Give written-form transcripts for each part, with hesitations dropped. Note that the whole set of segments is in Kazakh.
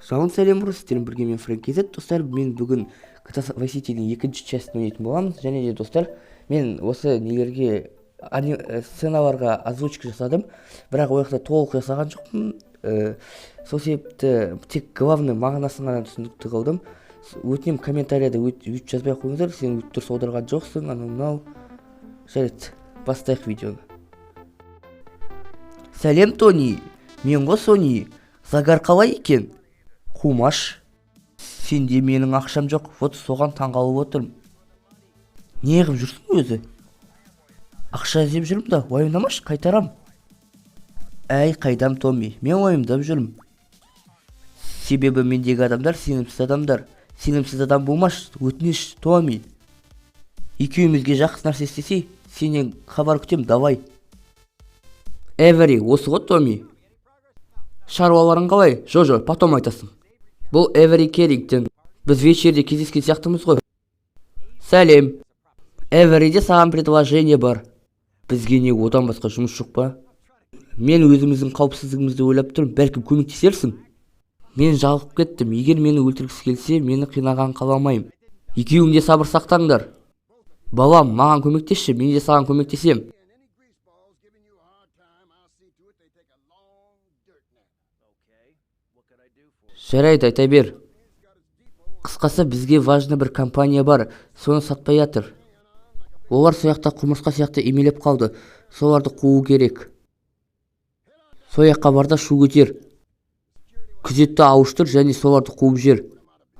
Жалын сәлем ұрыстырым бірге мен Фрэнк Кезет. Достар, мен бүгін GTA Vice City'дің екінші частын ойнайтын боламыз. Және де достар, мен осы нелерге сценаларға озвучка жасадым. Бірақ ол жақта толық жасаған жоқпын. Сол себепті тек главный мағынасын ғана түсіндікті қылдым. Өтінем комментарияда өйтіп жазбай ақ қойыңыздар, сен өйтіп дұрыс аударған жоқсың, анау жарайды, бастайық видеоны. Сәлем, Тони, мен ғой Сони. Загар қалай екен? Қумаш, сенде менің ақшам жоқ, вот соған таңғалып отырмын. Не қылып жүрсің өзі? Ақша іздеп жүрмін да, уайымдамаш, қайтарам. Әй, қайдам, Томми, мен уайымдап жүрмін. Себебі мендегі адамдар сенімсіз адамдар. Сенімсіз адам болмаш, өтініш, Томми. Екеумізге жақсы нәрсе істесей, сенен хабар күтем, давай. Эвери, осы ғой, Томми. Шаруаларың қалай? Жо, потом айтасың. Бұл Эвери Керрингтон. Біз вечерде кездескен сияқтымыз ғой. Сәлем. Эвериде саған предложение бар. Бізге не одан басқа жұмыс жоқ па? Мен өзіміздің қауіпсіздігімізді ойлап тұрмын, бәлкім көмектесерсің. Мен жалығып кеттім. Егер мені өлтіргісі келсе, мені қинаған қаламайым. Екеуің де сабыр сақтаңдар. Балам, маған көмектесші, мен де саған көмектесем. Жарайды, айта бер. Қысқасы, бізге важны бір компания бар, соны сатпай жатыр. Олар сояқта құмырсқа сияқты емелеп қалды, соларды қуу керек. Сояққа барда шу көтер. Күзетті ауыстыр және соларды қуып жер.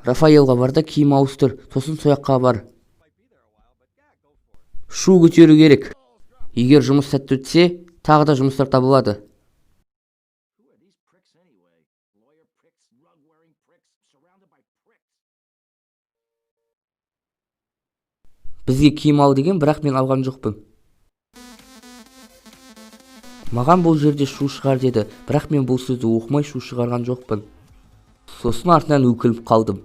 Рафаэлға барда киім ауыстыр, сосын сояққа бар. Шу көтеру керек. Егер жұмыс сәтті өтсе, тағы да жұмыстар табылады. Бізге киім ал деген, бірақ мен алған жоқпын. Маған бұл жерде шу шығар деді, бірақ мен бұл сөзді оқымай шу шығарған жоқпын. Сосын артынан өкіліп қалдым.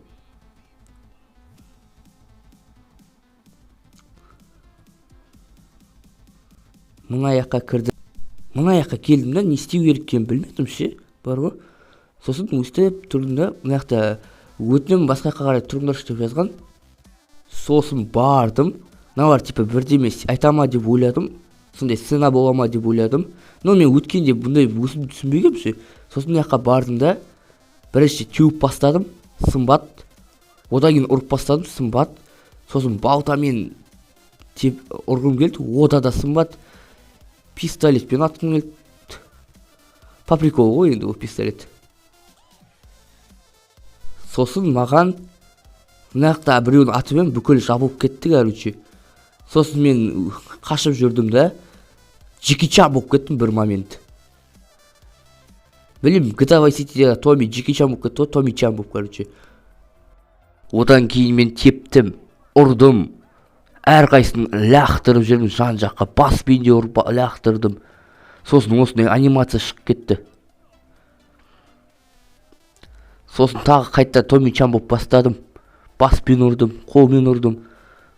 Мына аяққа кірдім. Мына аяққа келдім да, не істеу керек екенін білмедім ше, бар ғой. Сосын өстіп тұрдым да, мына жақта өтінем басқа жаққа қарай тұрыңдаршы деп жазған. Сосын бардым. Мыналар типа бірдеме айта ма деп ойладым. Сондай сцена бола ма деп ойладым. Но мен өткенде бұндай өзімді түсінбегем ше. Сосын мына жаққа бардым да, бірінші теуіп бастадым, сымбат. Одан кейін ұрып бастадым, сымбат. Сосын балтамен ұрғым келді, ода да сымбат. Пистолетпен атқым келді. По приколу ғой енді ол пистолет. Сосын маған мына жақта біреудің атымен бүкіл жабылып кетті, короче. Сосын мен қашып жүрдім да, Джеки Чан болып кеттім бір момент. Білем, GTA Vice City'де Томми Джеки Чан болып кетті ғой, Томми Чан болып, короче. Одан кейін мен тептім, ұрдым. Әрқайсысын лақтырып жүрдім жан жаққа, баспен де ұрып лақтырдым. Сосын осындай анимация шығып кетті. Сосын тағы қайта Томми Чан болып бастадым. Баспен ұрдым, қолмен ұрдым,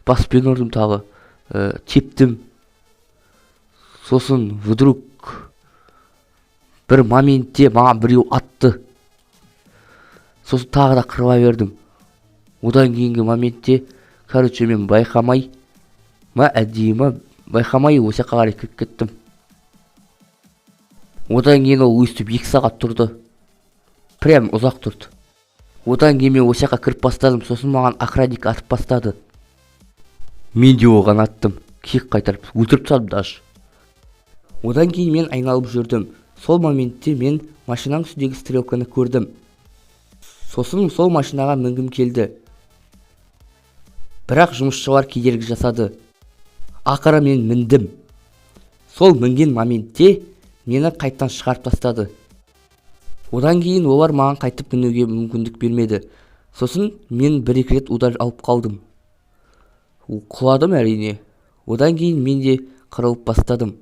баспен ұрдым тағы, тептім. Сосын вдруг бір моментте маған біреу атты. Сосын тағы да қырыла бердім. Одан кейінгі моментте, короче, мен байқамай, байқамай осы жаққа қарай кіріп кеттім. Одан кейін ол өстіп 2 сағат тұрды. Прям ұзақ тұрды. Одан кейін мен осы жаққа кіріп бастадым, сосын маған охранник атып бастады. Мен де оған аттым, кек қайтарып, өлтіріп тастадым даже. Одан кейін мен айналып жүрдім. Сол моментте мен машинаның үстіндегі стрелканы көрдім. Сосын сол машинаға мінгім келді. Бірақ жұмысшылар кедергі жасады. Ақыры мен міндім. Сол мінген моментте мені қайттан шығарып тастады. Одан кейін олар маған қайтып мінуге мүмкіндік бермеді. Сосын мен 1-2 рет удар алып қалдым. Құладым әрине. Одан кейін мен де қырылып бастадым.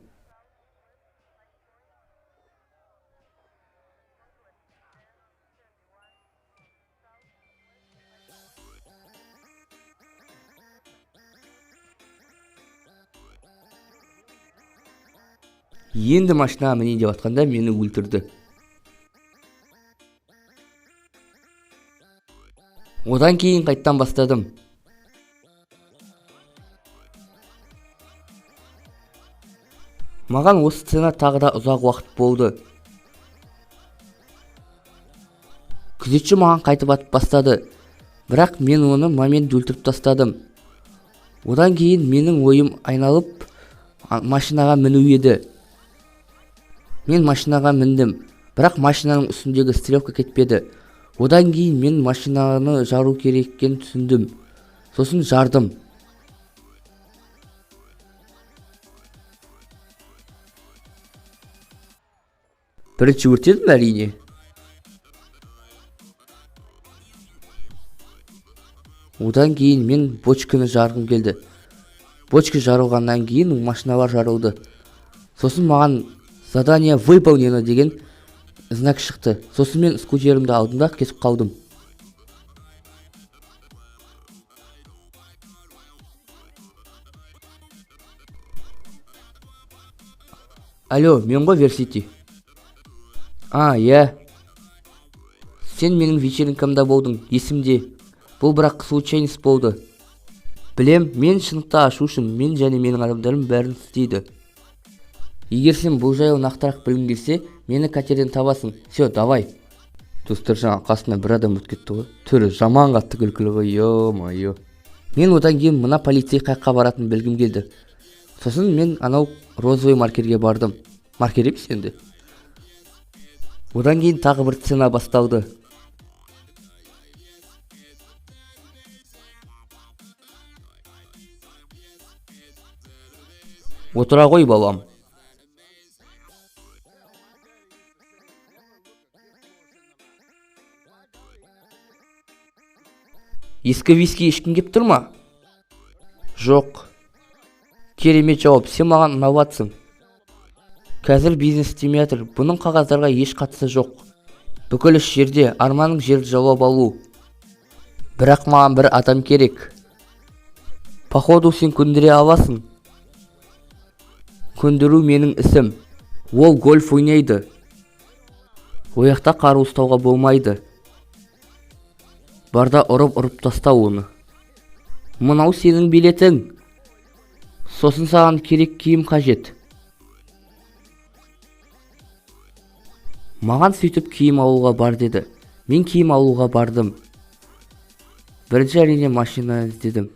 Енді машинаға міне деп атқанда мені өлтірді. Одан кейін қайттан бастадым. Маған осы сцена тағы да ұзақ уақыт болды. Күзетші маған қайтып атып бастады, бірақ мен оны момент өлтіріп тастадым. Одан кейін менің ойым айналып машинаға міну еді. Мен машинаға міндім, бірақ машинаның үстіндегі стрелка кетпеді. Одан кейін мен машинаны жару керек екенін түсіндім. Сосын жардым. Бірінші өртедім әрине. Одан кейін мен бочканы жарғым келді. Бочка жарылғаннан кейін машиналар жарылды. Сосын маған задание выполнено деген знак шықты. Сосын мен скутерімді алдым да кетіп қалдым. Алло, мен ғой Версити. Иә. Сен менің вечеринкамда болдың, есімде. Бұл бірақ случайность болды. Білем, мен шындықты ашу үшін мен және менің адамдарым бәрін істейді. Егер сен бұл жайлы нақтырақ білгің келсе, мені катерден табасың. Все, давай. Достар, жаңа қасына бір адам өтіп кетті ғой. Түрі жаман қатты күлкілі ғой, ё-майо. Мен одан кейін мына полицей қаққа баратын білгім келді. Сосын мен анау розовый маркерге бардым. Маркер емес енді. Одан кейін тағы бір сцена басталды. Отыра ғой, балам. Ескі виски ішкің кеп тұр ма? Жоқ. Керемет жауап, сен маған ұнаватсың. Қазір бизнес істемей жатыр, бұның қағаздарға еш қатысы жоқ. Бүкіл іс жерде, арманың жерді жаулап алу. Бірақ маған бір адам керек. Походу сен көндіре аласың. Көндіру менің ісім. Ол гольф ойнайды. Ояқта қару ұстауға болмайды. Барда ұрып тастау оны. Мынау сенің билетің. Сосын саған керек киім қажет. Маған сөйтіп киім алуға бар деді. Мен киім алуға бардым. Бірінші әрине машина іздедім.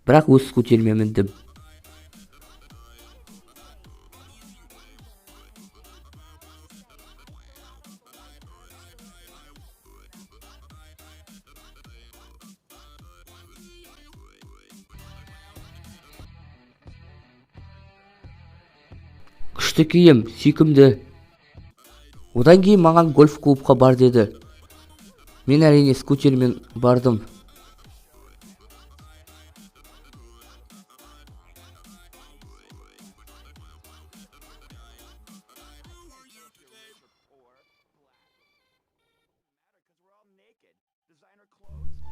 Бірақ өз скутеріме міндім. Күшті киім, сүйкімді. Одан кейін маған гольф клубқа бар деді. Мен әрине скутермен бардым.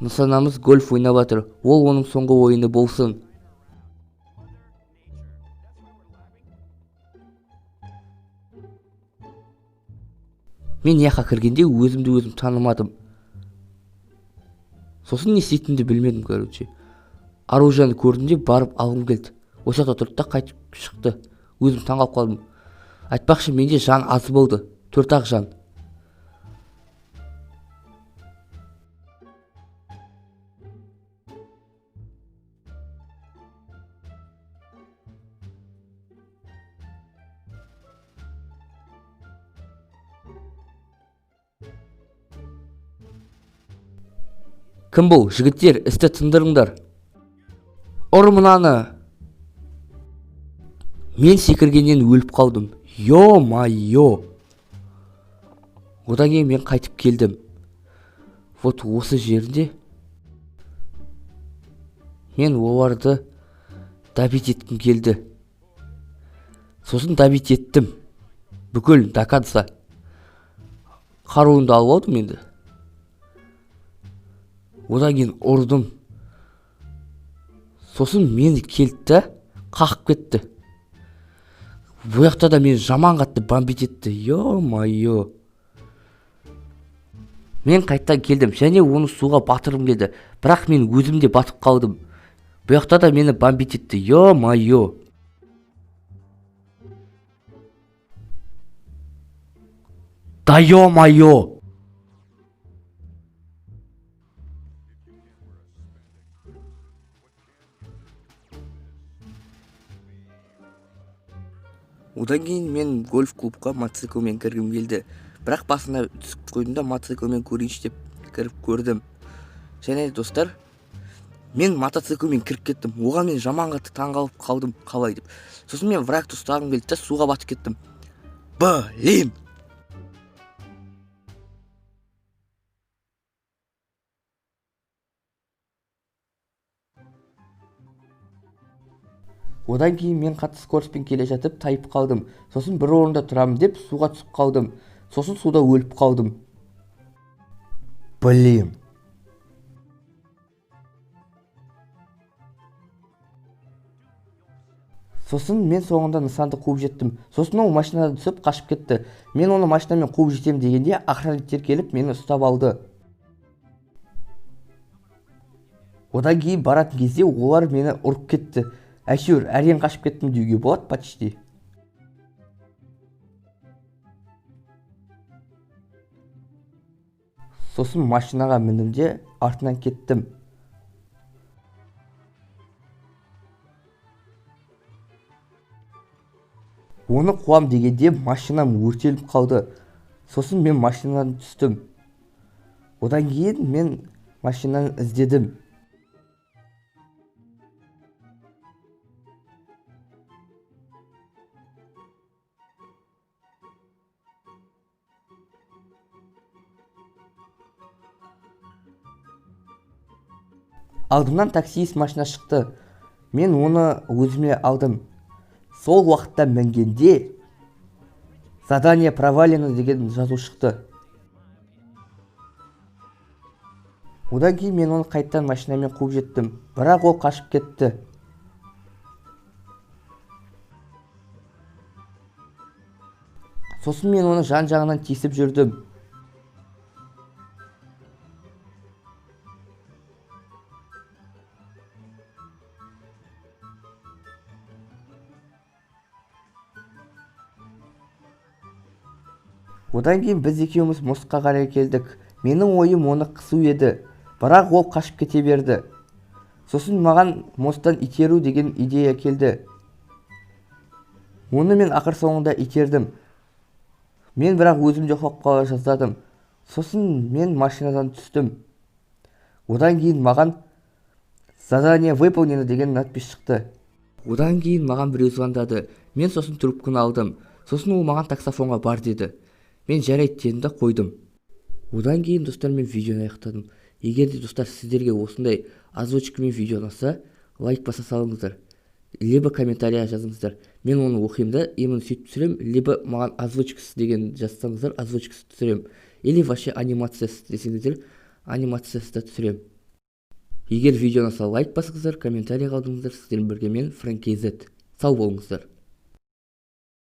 Нысанамыз гольф ойнап жатыр. Ол оның соңғы ойыны болсын. Мен яққа кіргенде өзім танымадым. Сосын не істейтінімді білмедім, короче. Оружиені көрдім де барып алғым келді. Осы жақта тұрды да қайтып шықты. Өзім таңғалып қалдым. Айтпақшы, менде жан аз болды. 4-ақ жан. Кім бұл? Жігіттер, істі тындырыңдар. Ұр мынаны. Мен секіргеннен өліп қалдым. Ё-майо. Одан кейін мен қайтып келдім. Вот осы жерде мен оларды добить еткім келді. Сосын добить еттім. Бүкіл до конца. Қаруымды алып алдым енді. Одан кейін ұрдым. Сосын мені келді, қақып кетті. Бұяқта да мені жаман қатты бомбить етті. Ё-майо. Мен қайттан келдім және оны суға батырғым келді, бірақ мен өзім де батып қалдым. Бұяқта да мені бомбить етті. Ё-майё. Да ё-майё. Одан кейін мен гольф клубқа мотоциклмен кіргім келді. Бірақ басына түсіп қойдым да мотоциклмен көрейінші деп кіріп көрдім. Және достар, мен мотоциклмен кіріп кеттім. Оған мен жаман қатты таңғалып қалдым, қалай деп. Сосын мен врагты ұстағым келді да суға батып кеттім. Блин! Одан кейін мен қатты скоростьпен келе жатып тайып қалдым. Сосын бір орында тұрамын деп суға түсіп қалдым. Сосын суда өліп қалдым. Блин. Сосын мен соңында нысанды қуып жеттім. Сосын ол машинадан түсіп қашып кетті. Мен оны машинамен қуып жетем дегенде охранниктер келіп мені ұстап алды. Одан кейін баратын кезде олар мені ұрып кетті. Әйтеуір әрең қашып кеттім деуге болады почти. Сосын машинаға міндім де артынан кеттім. Оны қуам дегенде машинам өртеліп қалды. Сосын мен машинадан түстім. Одан кейін мен машинаны іздедім. Алдымнан таксист машина шықты. Мен оны өзіме алдым. Сол уақытта мінгенде задание провалено деген жазу шықты. Одан кейін мен оны қайттан машинамен қуып жеттім. Бірақ ол қашып кетті. Сосын мен оны жан-жағынан тесіп жүрдім. Одан кейін біз екеуміз мостқа қарай келдік. Менің ойым оны қысу еді, бірақ ол қашып кете берді. Сосын маған мосттан итеру деген идея келді. Оны мен ақыр соңында итердім. Мен бірақ өзім де құлап қала жаздадым. Сосын мен машинадан түстім. Одан кейін маған задание выполнено деген надпись шықты. Одан кейін маған біреу звондады. Мен сосын трубканы алдым. Сосын ол маған таксофонға бар деді. Мен жарайды дедім да қойдым. Одан кейін достар мен видеоны аяқтадым. Егер де достар сіздерге осындай озвучкамен видео ұнаса, лайк баса салыңыздар. Либо комментария жазыңыздар. Мен оны оқимын да, именно сөйтіп түсірем, либо маған озвучкасы деген жазсаңыздар, озвучкасы түсірем. Или вообще анимациясы десеңіздер, анимациясы да түсірем. Егер видео ұнаса лайк басыңыздар, комментария қалдыңыздар. Сіздермен бірге мен Франки Z. Сау болыңыздар.